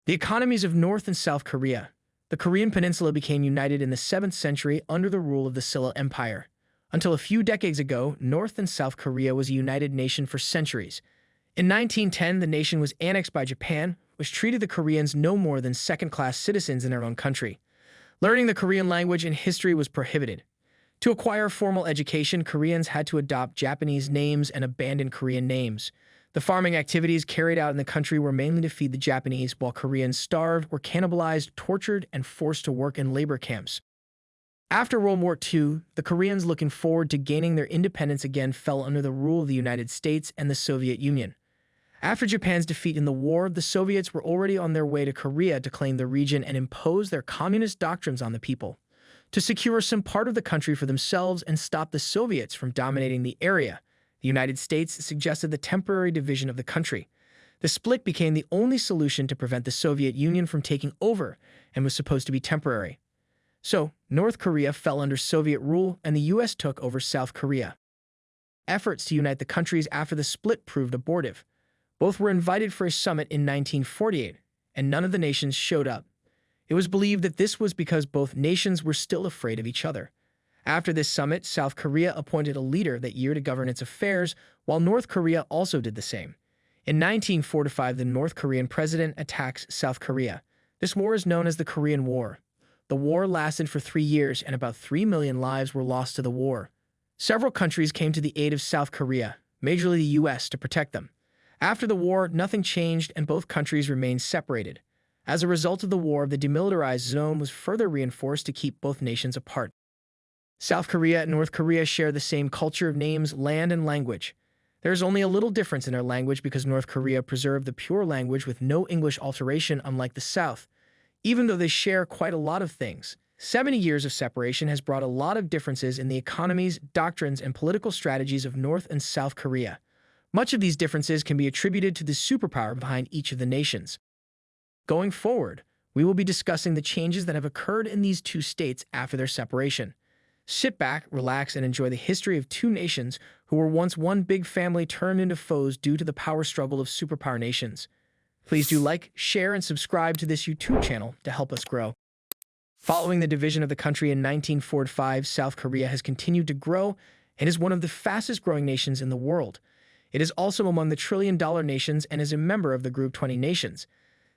The economies of North and South Korea. The Korean peninsula became united in the 7th century under the rule of the Silla Empire. Until a few decades ago, North and South Korea was a united nation for centuries. In 1910, the nation was annexed by Japan, which treated the Koreans no more than second-class citizens in their own country. Learning the Korean language and history was prohibited. To acquire formal education, Koreans had to adopt Japanese names and abandon Korean names. The farming activities carried out in the country were mainly to feed the Japanese, while Koreans starved, were cannibalized, tortured, and forced to work in labor camps. After World War II, the Koreans looking forward to gaining their independence again fell under the rule of the United States and the Soviet Union. After Japan's defeat in the war, the Soviets were already on their way to Korea to claim the region and impose their communist doctrines on the people. To secure some part of the country for themselves and stop the Soviets from dominating the area, the United States suggested the temporary division of the country. The split became the only solution to prevent the Soviet Union from taking over and was supposed to be temporary. So, North Korea fell under Soviet rule and the US took over South Korea. Efforts to unite the countries after the split proved abortive. Both were invited for a summit in 1948, and none of the nations showed up. It was believed that this was because both nations were still afraid of each other. After this summit, South Korea appointed a leader that year to govern its affairs, while North Korea also did the same. In 1945, the North Korean president attacks South Korea. This war is known as the Korean War. The war lasted for 3 years, and about 3 million lives were lost to the war. Several countries came to the aid of South Korea, majorly the US, to protect them. After the war, nothing changed and both countries remained separated. As a result of the war, the demilitarized zone was further reinforced to keep both nations apart. South Korea and North Korea share the same culture of names, land, and language. There is only a little difference in their language because North Korea preserved the pure language with no English alteration, unlike the South. Even though they share quite a lot of things, 70 years of separation has brought a lot of differences in the economies, doctrines, and political strategies of North and South Korea. Much of these differences can be attributed to the superpower behind each of the nations. Going forward, we will be discussing the changes that have occurred in these two states after their separation. Sit back, relax, and enjoy the history of two nations who were once one big family turned into foes due to the power struggle of superpower nations. Please do like, share, and subscribe to this YouTube channel to help us grow. Following the division of the country in 1945, South Korea has continued to grow and is one of the fastest-growing nations in the world. It is also among the trillion-dollar nations and is a member of the Group 20 nations.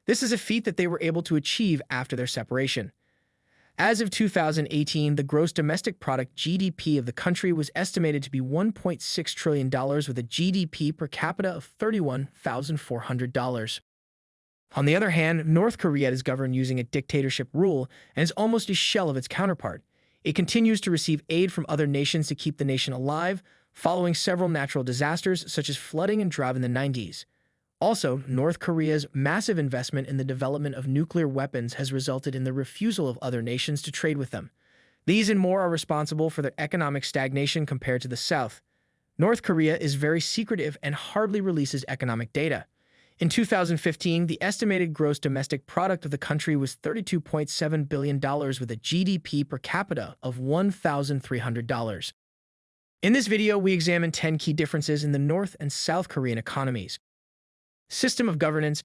This is a feat that they were able to achieve after their separation. As of 2018, the gross domestic product (GDP) of the country was estimated to be $1.6 trillion with a GDP per capita of $31,400. On the other hand, North Korea is governed using a dictatorship rule and is almost a shell of its counterpart. It continues to receive aid from other nations to keep the nation alive, following several natural disasters such as flooding and drought in the 90s. Also, North Korea's massive investment in the development of nuclear weapons has resulted in the refusal of other nations to trade with them. These and more are responsible for their economic stagnation compared to the South. North Korea is very secretive and hardly releases economic data. In 2015, the estimated gross domestic product of the country was $32.7 billion with a GDP per capita of $1,300. In this video, we examine 10 key differences in the North and South Korean economies. System of governance.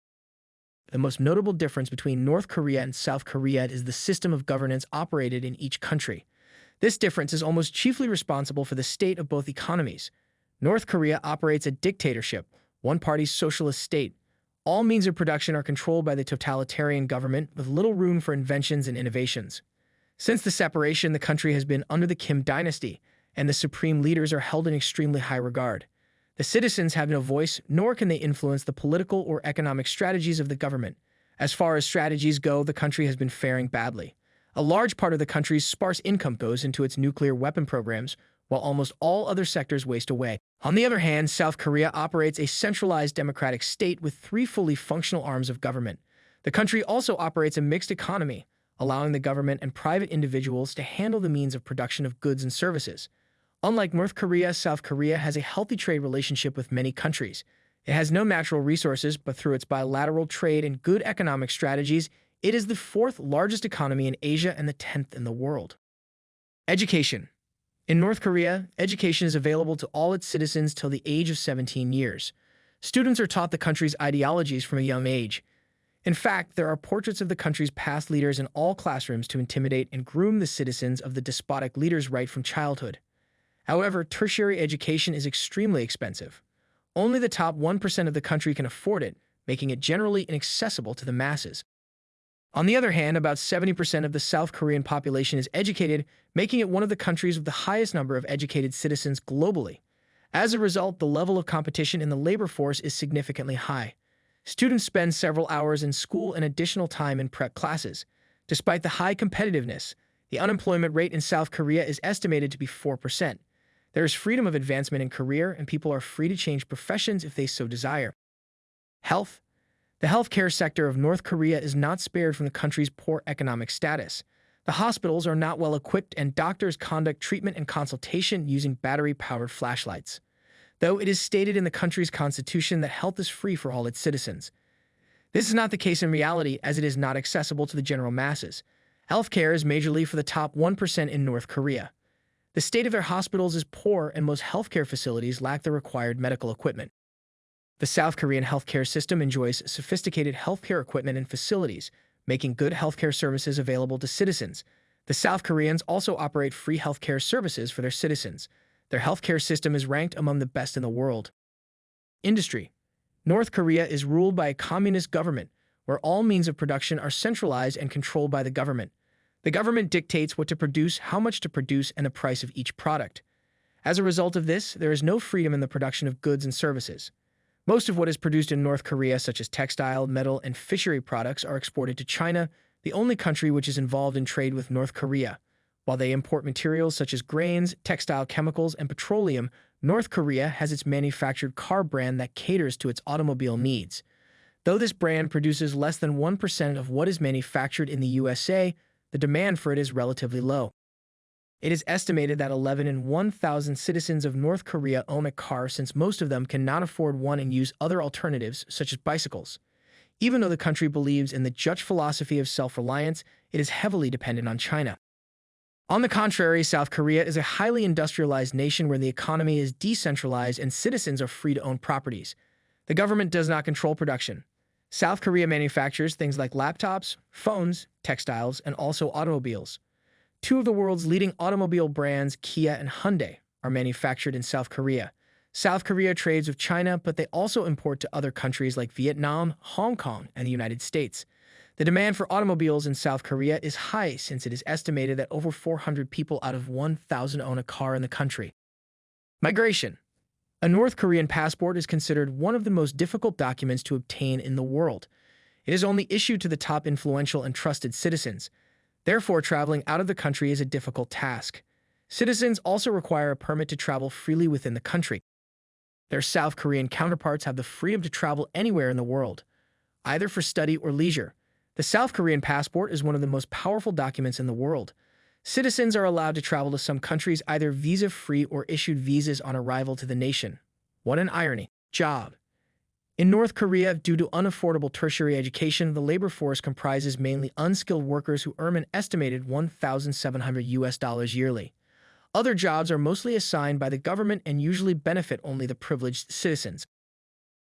The most notable difference between North Korea and South Korea is the system of governance operated in each country. This difference is almost chiefly responsible for the state of both economies. North Korea operates a dictatorship, one-party socialist state. All means of production are controlled by the totalitarian government with little room for inventions and innovations. Since the separation, the country has been under the Kim dynasty, and the supreme leaders are held in extremely high regard. The citizens have no voice, nor can they influence the political or economic strategies of the government. As far as strategies go, the country has been faring badly. A large part of the country's sparse income goes into its nuclear weapon programs, while almost all other sectors waste away. On the other hand, South Korea operates a centralized democratic state with 3 fully functional arms of government. The country also operates a mixed economy, allowing the government and private individuals to handle the means of production of goods and services. Unlike North Korea, South Korea has a healthy trade relationship with many countries. It has no natural resources, but through its bilateral trade and good economic strategies, it is the 4th largest economy in Asia and the 10th in the world. Education. In North Korea, education is available to all its citizens till the age of 17 years. Students are taught the country's ideologies from a young age. In fact, there are portraits of the country's past leaders in all classrooms to intimidate and groom the citizens of the despotic leaders right from childhood. However, tertiary education is extremely expensive. Only the top 1% of the country can afford it, making it generally inaccessible to the masses. On the other hand, about 70% of the South Korean population is educated, making it one of the countries with the highest number of educated citizens globally. As a result, the level of competition in the labor force is significantly high. Students spend several hours in school and additional time in prep classes. Despite the high competitiveness, the unemployment rate in South Korea is estimated to be 4%. There is freedom of advancement in career, and people are free to change professions if they so desire. Health. The healthcare sector of North Korea is not spared from the country's poor economic status. The hospitals are not well equipped, and doctors conduct treatment and consultation using battery-powered flashlights. Though it is stated in the country's constitution that health is free for all its citizens. This is not the case in reality, as it is not accessible to the general masses. Healthcare is majorly for the top 1% in North Korea. The state of their hospitals is poor, and most healthcare facilities lack the required medical equipment. The South Korean healthcare system enjoys sophisticated healthcare equipment and facilities, making good healthcare services available to citizens. The South Koreans also operate free healthcare services for their citizens. Their healthcare system is ranked among the best in the world. Industry. North Korea is ruled by a communist government, where all means of production are centralized and controlled by the government. The government dictates what to produce, how much to produce, and the price of each product. As a result of this, there is no freedom in the production of goods and services. Most of what is produced in North Korea, such as textile, metal, and fishery products, are exported to China, the only country which is involved in trade with North Korea. While they import materials such as grains, textile chemicals, and petroleum, North Korea has its manufactured car brand that caters to its automobile needs. Though this brand produces less than 1% of what is manufactured in the USA, the demand for it is relatively low. It is estimated that 11 in 1,000 citizens of North Korea own a car, since most of them cannot afford one and use other alternatives, such as bicycles. Even though the country believes in the Dutch philosophy of self-reliance, it is heavily dependent on China. On the contrary, South Korea is a highly industrialized nation where the economy is decentralized and citizens are free to own properties. The government does not control production. South Korea manufactures things like laptops, phones, textiles, and also automobiles. Two of the world's leading automobile brands, Kia and Hyundai, are manufactured in South Korea. South Korea trades with China, but they also import to other countries like Vietnam, Hong Kong, and the United States. The demand for automobiles in South Korea is high, since it is estimated that over 400 people out of 1,000 own a car in the country. Migration. A North Korean passport is considered one of the most difficult documents to obtain in the world. It is only issued to the top influential and trusted citizens. Therefore, traveling out of the country is a difficult task. Citizens also require a permit to travel freely within the country. Their South Korean counterparts have the freedom to travel anywhere in the world, either for study or leisure. The South Korean passport is one of the most powerful documents in the world. Citizens are allowed to travel to some countries either visa-free or issued visas on arrival to the nation. What an irony. Job. In North Korea, due to unaffordable tertiary education, the labor force comprises mainly unskilled workers who earn an estimated $1,700 yearly. Other jobs are mostly assigned by the government and usually benefit only the privileged citizens.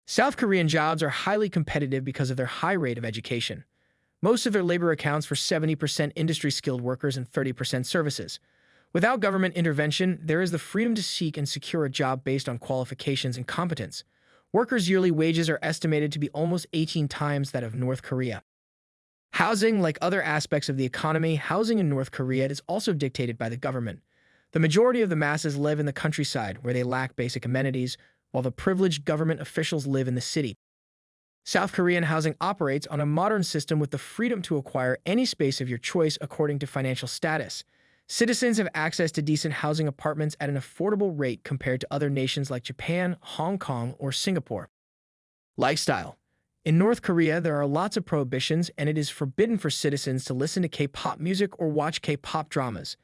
South Korean jobs are highly competitive because of their high rate of education. Most of their labor accounts for 70% industry-skilled workers and 30% services. Without government intervention, there is the freedom to seek and secure a job based on qualifications and competence. Workers' yearly wages are estimated to be almost 18 times that of North Korea. Housing. Like other aspects of the economy, housing in North Korea is also dictated by the government. The majority of the masses live in the countryside, where they lack basic amenities, while the privileged government officials live in the city. South Korean housing operates on a modern system with the freedom to acquire any space of your choice according to financial status. Citizens have access to decent housing apartments at an affordable rate compared to other nations like Japan, Hong Kong, or Singapore. Lifestyle. In North Korea, there are lots of prohibitions, and it is forbidden for citizens to listen to K-pop music or watch K-pop dramas.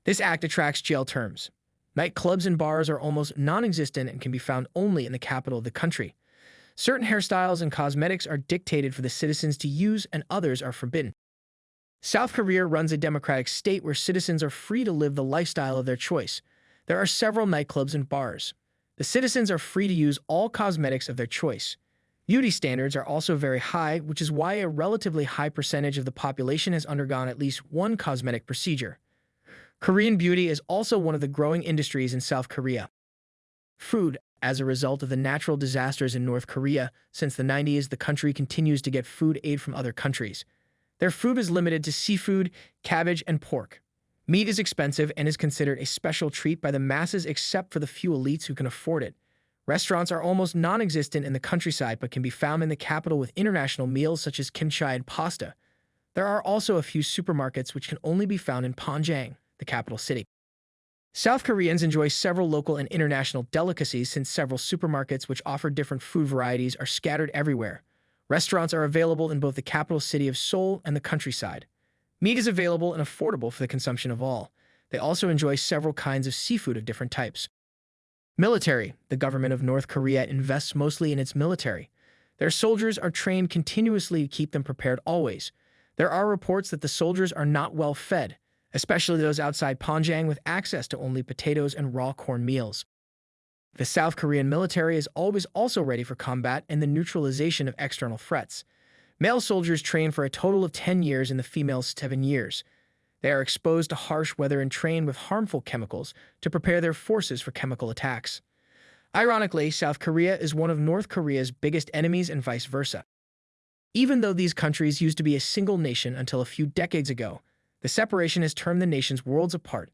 This act attracts jail terms. Nightclubs and bars are almost non-existent and can be found only in the capital of the country. Certain hairstyles and cosmetics are dictated for the citizens to use, and others are forbidden. South Korea runs a democratic state where citizens are free to live the lifestyle of their choice. There are several nightclubs and bars. The citizens are free to use all cosmetics of their choice. Beauty standards are also very high, which is why a relatively high percentage of the population has undergone at least one cosmetic procedure. Korean beauty is also one of the growing industries in South Korea. Food. As a result of the natural disasters in North Korea, since the 90s, the country continues to get food aid from other countries. Their food is limited to seafood, cabbage, and pork. Meat is expensive and is considered a special treat by the masses except for the few elites who can afford it. Restaurants are almost non-existent in the countryside but can be found in the capital with international meals such as kimchi and pasta. There are also a few supermarkets which can only be found in Pyongyang, the capital city. South Koreans enjoy several local and international delicacies since several supermarkets which offer different food varieties are scattered everywhere. Restaurants are available in both the capital city of Seoul and the countryside. Meat is available and affordable for the consumption of all. They also enjoy several kinds of seafood of different types. Military. The government of North Korea invests mostly in its military. Their soldiers are trained continuously to keep them prepared always. There are reports that the soldiers are not well fed, especially those outside Pyongyang with access to only potatoes and raw corn meals. The South Korean military is always also ready for combat and the neutralization of external threats. Male soldiers train for a total of 10 years and the females 7 years. They are exposed to harsh weather and trained with harmful chemicals to prepare their forces for chemical attacks. Ironically, South Korea is one of North Korea's biggest enemies and vice versa. Even though these countries used to be a single nation until a few decades ago, the separation has turned the nations worlds apart.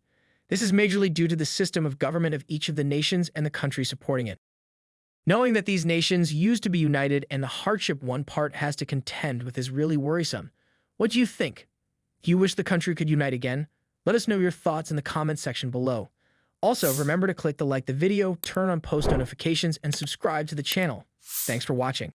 This is majorly due to the system of government of each of the nations and the country supporting it. Knowing that these nations used to be united and the hardship one part has to contend with is really worrisome. What do you think? Do you wish the country could unite again? Let us know your thoughts in the comment section below. Also, remember to click the like the video, turn on post notifications, and subscribe to the channel. Thanks for watching.